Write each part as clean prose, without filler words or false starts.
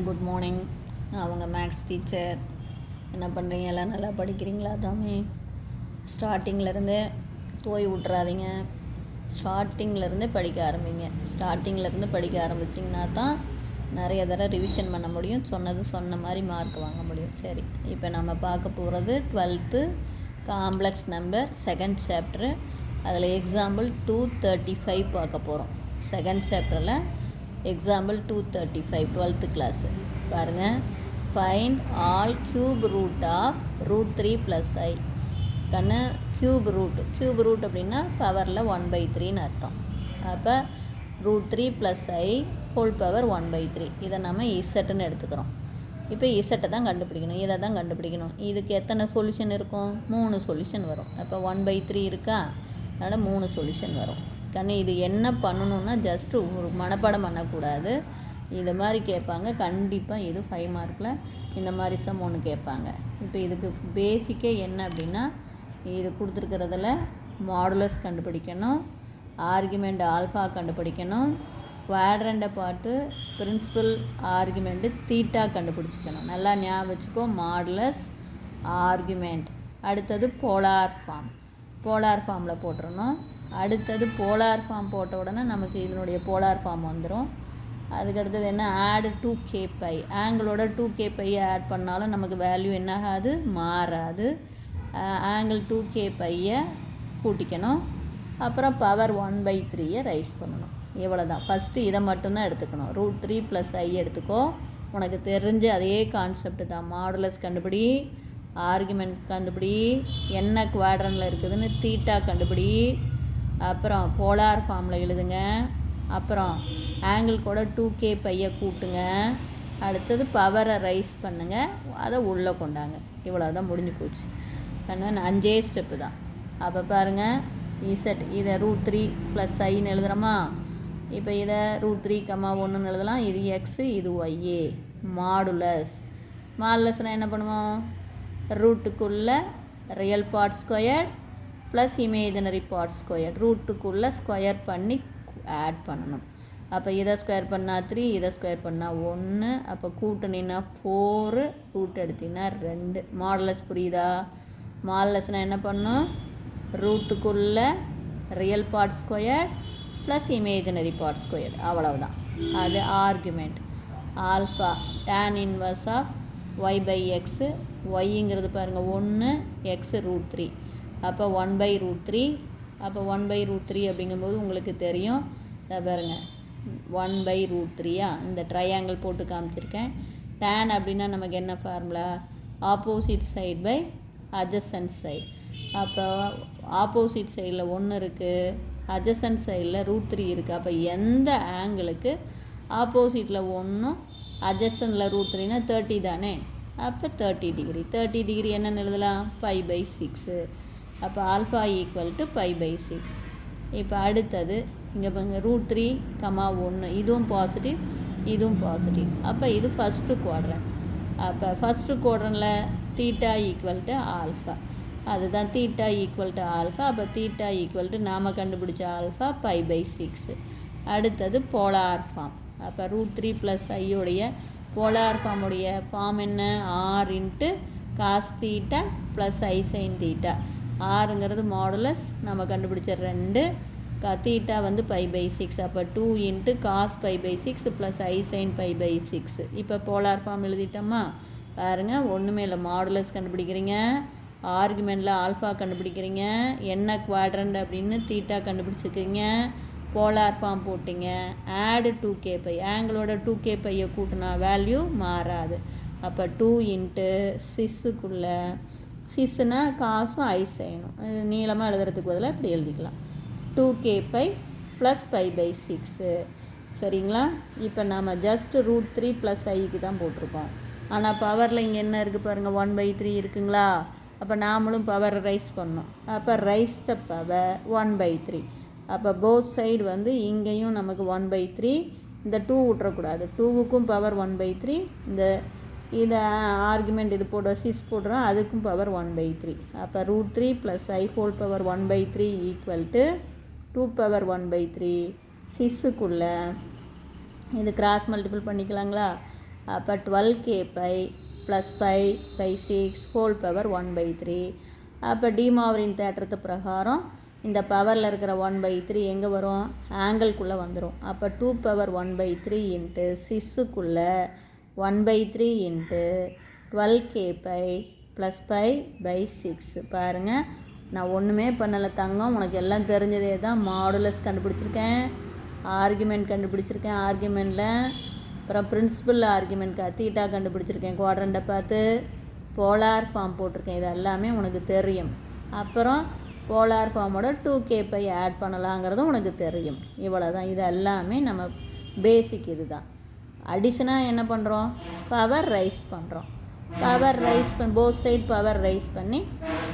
Good morning. நான் அவங்க maths teacher. என்ன பண்ணுறீங்க? எல்லாம் நல்லா படிக்கிறீங்களா? தாமே ஸ்டார்டிங்லேருந்து போய் விட்றாதீங்க. ஸ்டார்டிங்லேருந்து படிக்க ஆரம்பிங்க. ஸ்டார்டிங்லேருந்து படிக்க ஆரம்பிச்சிங்கன்னா தான் நிறைய தடவை ரிவிஷன் பண்ண முடியும். சொன்ன மாதிரி மார்க் வாங்க முடியும். சரி, இப்போ நம்ம பார்க்க போகிறது 12th complex number second chapter. அதில் எக்ஸாம்பிள் 235 பார்க்க போகிறோம். செகண்ட் சாப்டரில் எக்ஸாம்பிள் 235 12th கிளாஸு பாருங்கள். Find all cube root of √3 + i. கண்ணு க்யூப் ரூட் அப்படின்னா பவரில் 1/3ன்னு அர்த்தம். அப்போ √3 + i ஹோல் பவர் 1/3. இதை நம்ம இசட்டுன்னு எடுத்துக்கிறோம். இப்போ இசட்டை தான் கண்டுபிடிக்கணும். இதை தான் கண்டுபிடிக்கணும். இதுக்கு எத்தனை சொல்யூஷன் இருக்கும்? 3 சொல்யூஷன் வரும். அப்போ 1/3 இருக்கா? அதனால் 3 சொல்யூஷன் வரும். கண்ணு இது என்ன பண்ணணுன்னா ஜஸ்ட்டு ஒரு மனப்பாடம் பண்ணக்கூடாது. இது மாதிரி கேட்பாங்க கண்டிப்பாக. இது 5 மார்க்கில் இந்த மாதிரி சம் ஒன்று கேட்பாங்க. இப்போ இதுக்கு பேசிக்கே என்ன அப்படின்னா, இது கொடுத்துருக்கிறதுல மாடுலஸ் கண்டுபிடிக்கணும், ஆர்குமெண்ட் ஆல்ஃபா கண்டுபிடிக்கணும், குவாட்ரண்ட்டை பார்த்து பிரின்சிபல் ஆர்குமெண்ட்டு தீட்டா கண்டுபிடிச்சிக்கணும். நல்லா ஞாபகம் வச்சுக்கோ. Modulus, argument. அடுத்தது போலார் ஃபார்மில் போட்டுறணும். அடுத்தது போலார் ஃபார்ம் போட்ட உடனே நமக்கு இதனுடைய போலார் ஃபார்ம் வந்துடும். அதுக்கு அடுத்தது என்ன? ஆடு 2kπ. ஆங்கிளோட 2kπ ஆட் பண்ணாலும் நமக்கு வேல்யூ என்ன ஆகாது? மாறாது. Angle 2kπ கூட்டிக்கணும். அப்புறம் பவர் 1/3 ரைஸ் பண்ணணும். இவ்வளோ தான். ஃபஸ்ட்டு இதை மட்டும்தான் எடுத்துக்கணும். √3 + i எடுத்துக்கோ. உனக்கு தெரிஞ்ச அதே கான்செப்ட் தான். மாடுலஸ் கண்டுபிடி, ஆர்குமெண்ட் கண்டுபிடி, என்ன குவாட்ரனில் இருக்குதுன்னு தீட்டா கண்டுபிடி, அப்புறம் போலார் ஃபார்மில் எழுதுங்க, அப்புறம் ஆங்கிள் கூட 2kπ கூட்டுங்க, அடுத்தது பவரை ரைஸ் பண்ணுங்கள், அதை உள்ளே கொண்டாங்க. இவ்வளோ தான், முடிஞ்சு போச்சு. ஆனால் 5 ஸ்டெப்பு தான். அப்போ பாருங்கள், இசட் இதை √3 + iன்னு எழுதுகிறோமா? இப்போ இதை √3, 1ன்னு எழுதலாம். இது எக்ஸு, இது ஒய்ஏ. மாடுலஸ்னால் என்ன பண்ணுவோம்? ரூட்டுக்குள்ளே real part square plus imaginary part square. ரூட்டுக்குள்ளே ஸ்கொயர் பண்ணி ஆட் பண்ணணும். அப்போ இதை ஸ்கொயர் பண்ணால் 3, இதை ஸ்கொயர் பண்ணால் 1. அப்போ கூட்டணின்னா 4, ரூட் எடுத்திங்கன்னா 2. மாடுலஸ் புரியுதா? மாடுலஸ்னால் என்ன பண்ணணும்? ரூட்டுக்குள்ளே real part square plus imaginary part square. அவ்வளவுதான். அது argument. Alpha tan inverse of y/x. ஒய்ங்கிறது பாருங்கள் 1, x √3. அப்போ 1/√3. அப்போ 1/√3 அப்படிங்கும்போது உங்களுக்கு தெரியும். இதை பாருங்கள், 1/√3. இந்த ட்ரையாங்கிள் போட்டு காமிச்சிருக்கேன். tan அப்படின்னா நமக்கு என்ன formula? Opposite side by adjacent side. அப்போ ஆப்போசிட் சைடில் 1 இருக்குது, அட்ஜசன்ட் சைடில் √3 இருக்குது. அப்போ எந்த ஆங்கிளுக்கு ஆப்போசிட்டில் 1 அட்ஜசன்ட்டில் √3னா 30 தானே? அப்போ 30 டிகிரி. 30 டிகிரி என்னென்னு எழுதலாம்? π/6. அப்போ ஆல்ஃபா = π/6. இப்போ அடுத்தது இங்கே பாருங்கள், √3, 1. இதுவும் பாசிட்டிவ், இதுவும் பாசிட்டிவ். அப்போ இது ஃபஸ்ட்டு குவாட்ரண்ட். அப்போ ஃபஸ்ட்டு குவாட்ரண்ட்டில் தீட்டா = ஆல்ஃபா. அதுதான் தீட்டா = ஆல்ஃபா. அப்போ தீட்டா நாம் கண்டுபிடிச்ச ஆல்ஃபா π/6. அடுத்தது போலார் ஃபார்ம். அப்போ √3 + i உடைய போலார் ஃபார்முடைய ஃபார்ம் என்ன? r × cos θ + i sin θ. ஆறுங்கிறது மாடுலஸ், நம்ம கண்டுபிடிச்ச 2. தீட்டா வந்து π/6. அப்போ 2 × cos π/6 + i sin π/6. இப்போ போலார் ஃபார்ம் எழுதிட்டோமா? பாருங்கள், ஒன்றுமே இல்லை. மாடுலஸ் கண்டுபிடிக்கிறீங்க, ஆர்குமெண்ட்டில் ஆல்ஃபா கண்டுபிடிக்கிறீங்க, என்ன குவாட்ரண்ட் அப்படின்னு தீட்டா கண்டுபிடிச்சிக்கிறீங்க, போலார் ஃபார்ம் போட்டிங்க, ஆடு 2kπ. ஆங்கிளோட 2kπ கூட்டினா வேல்யூ மாறாது. அப்போ 2 × சிஸ்ஸுக்குள்ளே, சிஸ்ஸுனா காசும் ஐ செய்யணும். நீளமாக எழுதுறதுக்கு பதிலாக இப்படி எழுதிக்கலாம். 2kπ + π/6. சரிங்களா? இப்போ நம்ம ஜஸ்ட்டு √3 + iக்கு தான் போட்டிருக்கோம். ஆனால் பவரில் இங்கே என்ன இருக்குது பாருங்கள்? 1/3 இருக்குங்களா? அப்போ நாமளும் பவரை ரைஸ் பண்ணோம். அப்போ ரைஸ் த பவர் 1/3. அப்போ போத் சைடு வந்து இங்கேயும் நமக்கு 1/3. இந்த 2 விட்டுறக்கூடாது. 2க்கும் பவர் 1/3. இதை ஆர்குமெண்ட் இது போட சிஸ் போடுறோம், அதுக்கும் பவர் 1/3. அப்போ √3 + i ஹோல் பவர் 1/3 = 2/1/3. சிஸ்ஸுக்குள்ளே இது கிராஸ் மல்டிபிள் பண்ணிக்கலாங்களா? அப்போ 12k pi plus pi by 6 whole power 1/3. அப்போ டிமாவரின் தேற்றத்து பிரகாரம் இந்த பவரில் இருக்கிற 1/3 எங்கே வரும்? ஆங்கிள்குள்ளே வந்துடும். அப்போ 2 பவர் 1/3 இன்ட்டு 6க்குள்ளே 1/3 into 12k pi plus pi by 6. பாருங்கள், நான் ஒன்றுமே பண்ணலை தங்கம், உனக்கு எல்லாம் தெரிஞ்சதே தான். மாடுலஸ் கண்டுபிடிச்சிருக்கேன், ஆர்குமெண்ட் கண்டுபிடிச்சிருக்கேன், ஆர்குமெண்ட்டில் அப்புறம் பிரின்சிபல் ஆர்குமெண்ட் தீட்டா கண்டுபிடிச்சிருக்கேன், குவாட்ரண்ட்டை பார்த்து போலார் ஃபார்ம் போட்டிருக்கேன். இது எல்லாமே உனக்கு தெரியும். அப்புறம் போலார் ஃபார்மோட 2k பை ஆட் பண்ணலாங்கிறதும் உனக்கு தெரியும். இவ்வளோ தான். இது எல்லாமே நம்ம பேசிக். இது தான். அடிஷனாக என்ன பண்ணுறோம்? பவர் ரைஸ் பண்ணுறோம். Power raise both side power raise பண்ணி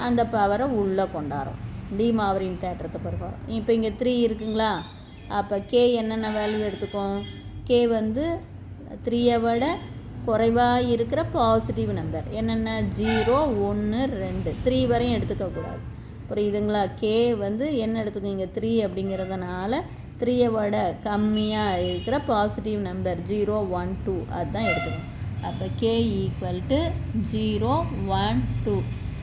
அந்த பவரை உள்ளே கொண்டாடுறோம் டிமாவரின் தேற்றத்தை பிரகாரம். இப்போ இங்கே 3 இருக்குங்களா? அப்போ கே என்னென்ன வேல்யூ எடுத்துக்கும்? கே வந்து 3ஐ விட குறைவாக இருக்கிற பாசிட்டிவ் நம்பர் என்னென்ன? 0, 1, 2, 3 வரையும் எடுத்துக்கக்கூடாது. புரியுதுங்களா? கே வந்து என்ன எடுத்துக்கும்? இங்கே 3 அப்படிங்கிறதுனால 3ஐ விட கம்மியாக இருக்கிற பாசிட்டிவ் நம்பர் 0, 1, 2 அதுதான் எடுத்துக்கணும். அப்போ k ஈக்குவல் டு 0, 1, 2.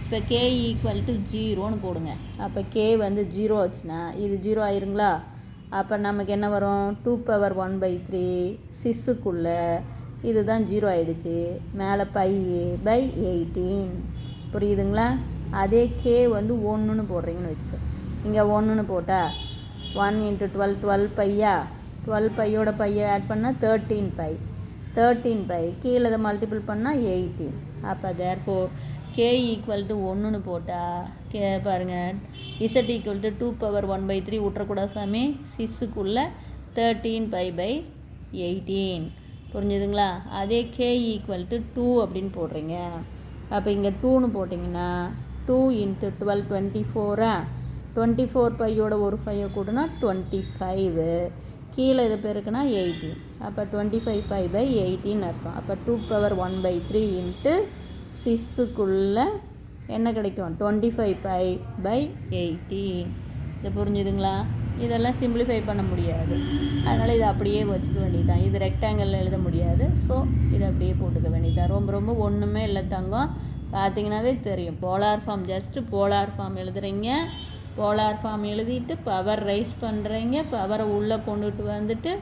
இப்போ k ஈக்குவல் டு 0ன்னு போடுங்க. அப்போ k வந்து 0 ஆச்சுன்னா இது 0 ஆயிருங்களா? அப்போ நமக்கு என்ன வரும்? 2 பவர் 1/3 6க்குள்ளே இதுதான் 0 ஆகிடுச்சு. மேலே பை பை 18. புரியுதுங்களா? அதே k வந்து 1ன்னு போடுறீங்கன்னு வச்சுக்கோ. இங்கே 1ன்னு போட்டால் 1 × 12 12 பையா, 12 பையோட பையை ஆட் பண்ணால் 13 பை, 13 பை கீழே இதை மல்டிபிள் பண்ணால் 18. அப்போ தேர்ஃபோர் k ஈக்குவல் டு 1ன்னு போட்டால் கே பாருங்கள், z ஈக்குவல் டு 2 பவர் 1/3 விட்றக்கூடாது சாமி. 6க்குள்ளே 13 பை பை 18. புரிஞ்சுதுங்களா? அதே k ஈக்குவல் டு 2 அப்படின்னு போடுறீங்க. அப்போ இங்கே 2ன்னு போட்டிங்கன்னா 2 × 12 24. 24 பையோட ஒரு 5 கூட்டினா 25. கீழே இது பேருக்குன்னா 18. அப்போ 25 பை பை 18 அர்த்தம். அப்போ 2 பவர் 1/3 இன்ட்டு 6க்குள்ளே என்ன கிடைக்கும்? 25 பை பை 18. இது புரிஞ்சுதுங்களா? இதெல்லாம் சிம்பிளிஃபை பண்ண முடியாது, அதனால் இதை அப்படியே வச்சுக்க வேண்டியதுதான். இது ரெக்டாங்கிளில் எழுத முடியாது, ஸோ இதை அப்படியே போட்டுக்க வேண்டியதுதான். ரொம்ப ரொம்ப ஒன்றுமே இல்லை தங்கம், பார்த்தீங்கன்னாவே தெரியும். Polar form just polar form எழுதுறீங்க. போலார் ஃபார்ம் எழுதிட்டு பவர் ரைஸ் பண்ணுறீங்க. பவரை உள்ளே கொண்டுட்டு வந்துட்டு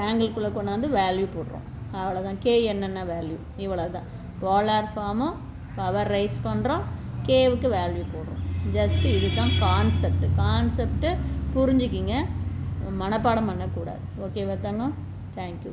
ஆங்கிள்குள்ளே கொண்டாந்து வேல்யூ போடுறோம். அவ்வளோதான். கே என்னென்ன வேல்யூ இவ்வளோ தான். போலார் ஃபார்மும் பவர் ரைஸ் பண்ணுறோம், கேவுக்கு வேல்யூ போடுறோம். ஜஸ்ட்டு இதுதான் கான்செப்ட்டு புரிஞ்சுக்கிங்க, மனப்பாடம் பண்ணக்கூடாது. ஓகேவா தங்கம்? தேங்க்யூ.